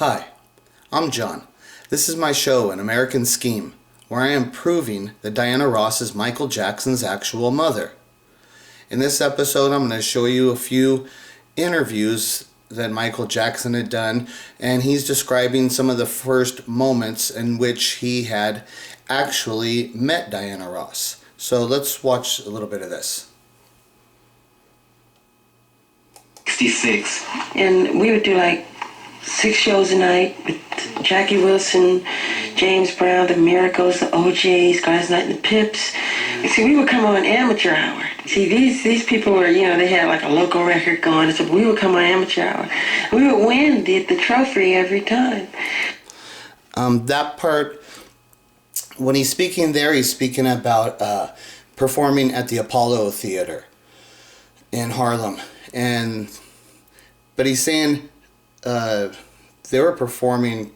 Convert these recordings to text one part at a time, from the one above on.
Hi, I'm John. This is my show, An American Scheme, where I am proving that Diana Ross is Michael Jackson's actual mother. In this episode, I'm going to show you a few interviews that Michael Jackson had done, and he's describing some of the first moments in which he had actually met Diana Ross. So let's watch a little bit of this. 66. And we would do like 6 shows a night with Jackie Wilson, James Brown, the Miracles, the OJs, Guys Night, and the Pips. See, we would come on amateur hour. See, these people were, they had like a local record going, so we would come on amateur hour. We would win the trophy every time. That part, when he's speaking there, he's speaking about performing at the Apollo Theater in Harlem. But he's saying they were performing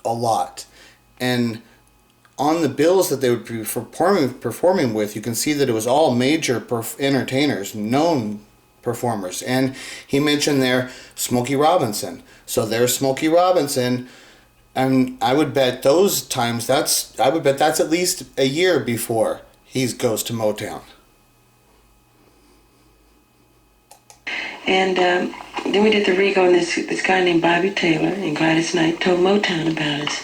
a lot. And on the bills that they would be performing with, you can see that it was all major entertainers, known performers. And he mentioned there Smokey Robinson. So there's Smokey Robinson. And I would bet those times, that's at least a year before he goes to Motown. And then we did the Rego, and this guy named Bobby Taylor and Gladys Knight told Motown about us.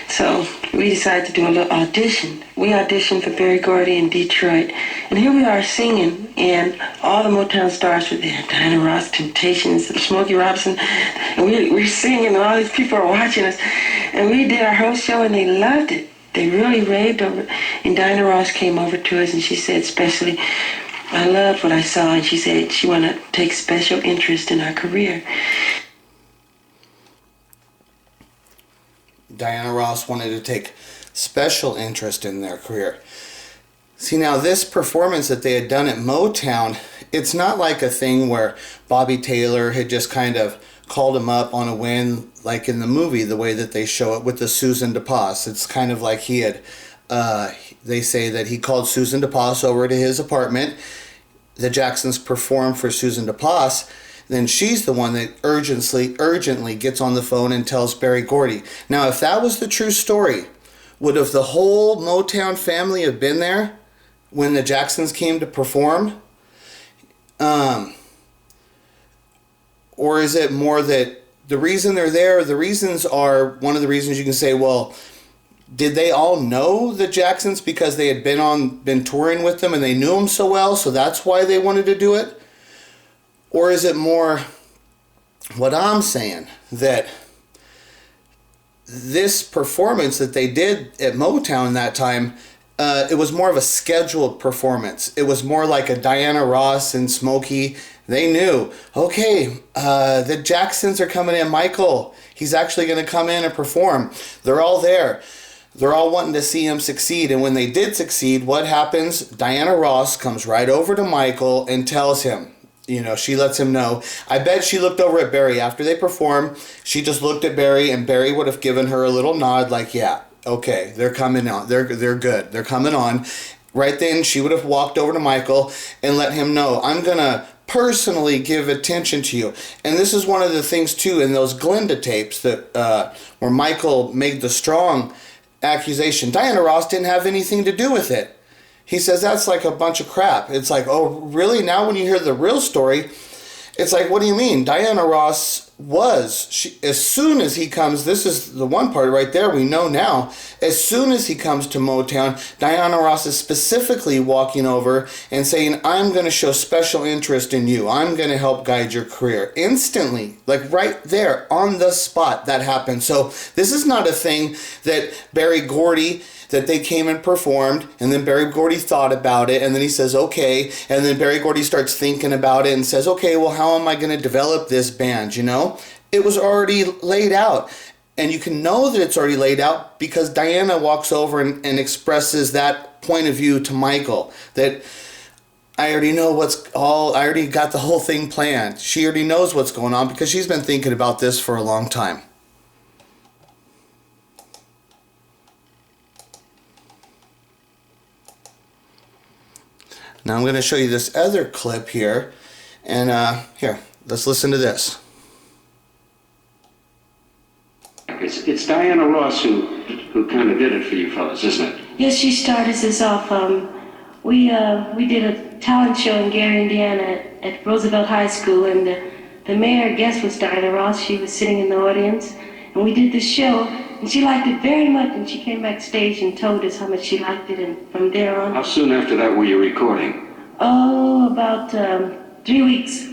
So we decided to do a little audition. We auditioned for Berry Gordy in Detroit. And here we are singing, and all the Motown stars were there. Diana Ross, Temptations, Smokey Robinson. And we're singing, and all these people are watching us. And we did our whole show, and they loved it. They really raved over it. And Diana Ross came over to us, and she said especially, I loved what I saw, and she said she wanted to take special interest in our career. Diana Ross wanted to take special interest in their career. See, now this performance that they had done at Motown, it's not like a thing where Bobby Taylor had just kind of called him up on a whim, like in the movie, the way that they show it with the Susan DePass. It's kind of like he had, they say that he called Susan DePass over to his apartment. The Jacksons performed for Susan DePass. Then she's the one that urgently gets on the phone and tells Berry Gordy. Now, if that was the true story, would have the whole Motown family have been there when the Jacksons came to perform? Or is it more that the reason they're there, the reasons are, one of the reasons you can say, well, did they all know the Jacksons because they had been touring with them and they knew them so well, so that's why they wanted to do it? Or is it more what I'm saying, that this performance that they did at Motown that time, it was more of a scheduled performance. It was more like a Diana Ross and Smokey. They knew, okay, the Jacksons are coming in. Michael, he's actually going to come in and perform. They're all there. They're all wanting to see him succeed. And when they did succeed, what happens? Diana Ross comes right over to Michael and tells him, she lets him know. I bet she looked over at Berry after they performed. She just looked at Berry, and Berry would have given her a little nod like, yeah, okay, they're coming on. They're good. They're coming on. Right then, she would have walked over to Michael and let him know, I'm going to personally give attention to you. And this is one of the things, too, in those Glinda tapes that where Michael made the strong accusation. Diana Ross didn't have anything to do with it. He says that's like a bunch of crap. It's like, oh, really? Now when you hear the real story, it's like, what do you mean? Diana Ross as soon as he comes, this is the one part right there we know now, as soon as he comes to Motown, Diana Ross is specifically walking over and saying, I'm going to show special interest in you. I'm going to help guide your career. Instantly, like right there on the spot, that happened. So this is not a thing that Berry Gordy, that they came and performed, and then Berry Gordy thought about it, and then he says, okay, and then Berry Gordy starts thinking about it and says, okay, well, how am I going to develop this band, It was already laid out, and you can know that it's already laid out because Diana walks over and expresses that point of view to Michael, that I already got the whole thing planned. She already knows what's going on because she's been thinking about this for a long time. Now I'm going to show you this other clip here, and here, let's listen to this. It's Diana Ross who kind of did it for you fellas, isn't it? Yes, she started this off. We did a talent show in Gary, Indiana at Roosevelt High School, and the mayor guest was Diana Ross. She was sitting in the audience, and we did this show, and she liked it very much, and she came backstage and told us how much she liked it, and from there on... How soon after that were you recording? Oh, about 3 weeks.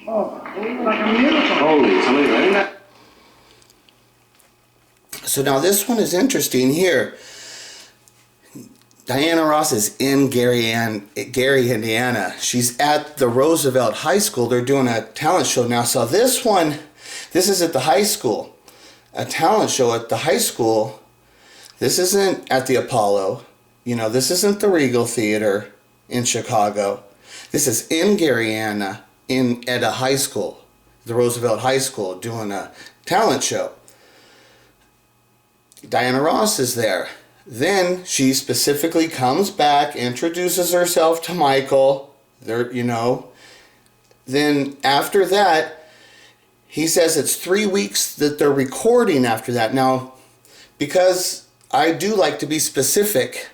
Oh, like a miracle. Holy Toledo, ain't that... So now this one is interesting here. Diana Ross is in Gary, Indiana. She's at the Roosevelt High School. They're doing a talent show now. So this is at the high school. A talent show at the high school. This isn't at the Apollo. This isn't the Regal Theater in Chicago. This is in Gary, Indiana, at a high school, the Roosevelt High School, doing a talent show. Diana Ross is there. Then she specifically comes back, introduces herself to Michael. Then after that, he says it's 3 weeks that they're recording after that. Now, because I do like to be specific,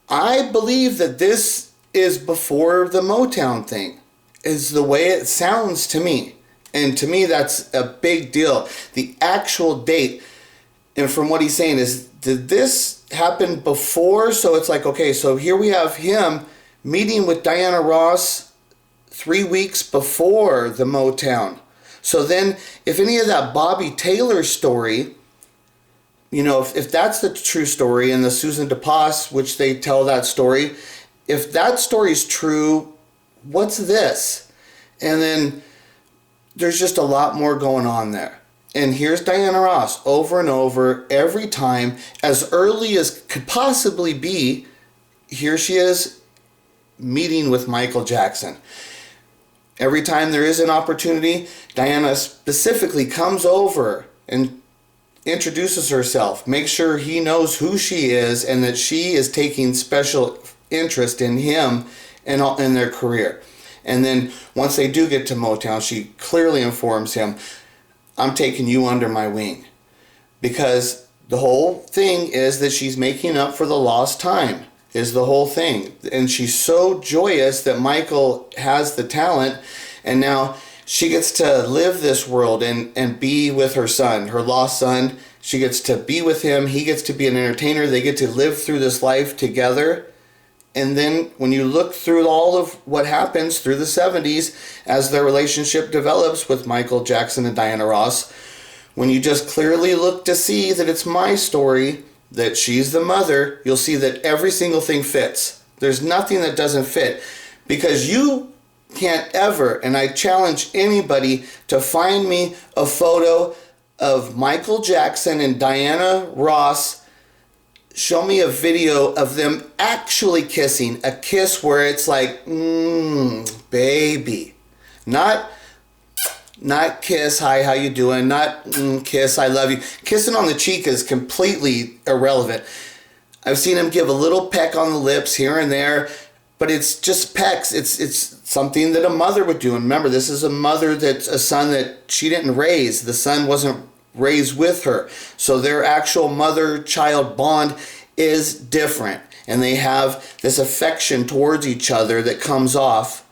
I believe that this is before the Motown thing, is the way it sounds to me. And to me, that's a big deal. The actual date, and from what he's saying is, did this happen before? So it's like, okay, so here we have him meeting with Diana Ross 3 weeks before the Motown. So then, if any of that Bobby Taylor story, if that's the true story, and the Susan DePass, which they tell that story, if that story's true, what's this? And then there's just a lot more going on there. And here's Diana Ross over and over every time, as early as could possibly be. Here she is meeting with Michael Jackson. Every time there is an opportunity, Diana specifically comes over and introduces herself, makes sure he knows who she is and that she is taking special interest in him and in their career. And then once they do get to Motown, she clearly informs him, I'm taking you under my wing. Because the whole thing is that she's making up for the lost time, is the whole thing. And she's so joyous that Michael has the talent, and now she gets to live this world and be with her son, her lost son. She gets to be with him. He gets to be an entertainer. They get to live through this life together. And then when you look through all of what happens through the 70s as their relationship develops with Michael Jackson and Diana Ross, when you just clearly look to see that it's my story, that she's the mother, you'll see that every single thing fits. There's nothing that doesn't fit. Because you can't ever, and I challenge anybody to find me a photo of Michael Jackson and Diana Ross. Show me a video of them actually kissing. A kiss where it's like, baby. Not kiss, hi, how you doing? Not kiss, I love you. Kissing on the cheek is completely irrelevant. I've seen him give a little peck on the lips here and there, but it's just pecks. It's something that a mother would do. And remember, this is a son that she didn't raise. The son wasn't raised with her. So their actual mother-child bond is different. And they have this affection towards each other that comes off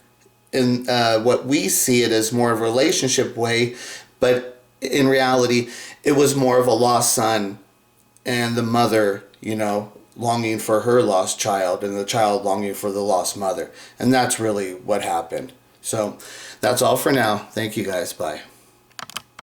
in what we see it as more of a relationship way. But in reality, it was more of a lost son and the mother, longing for her lost child and the child longing for the lost mother. And that's really what happened. So that's all for now. Thank you guys. Bye.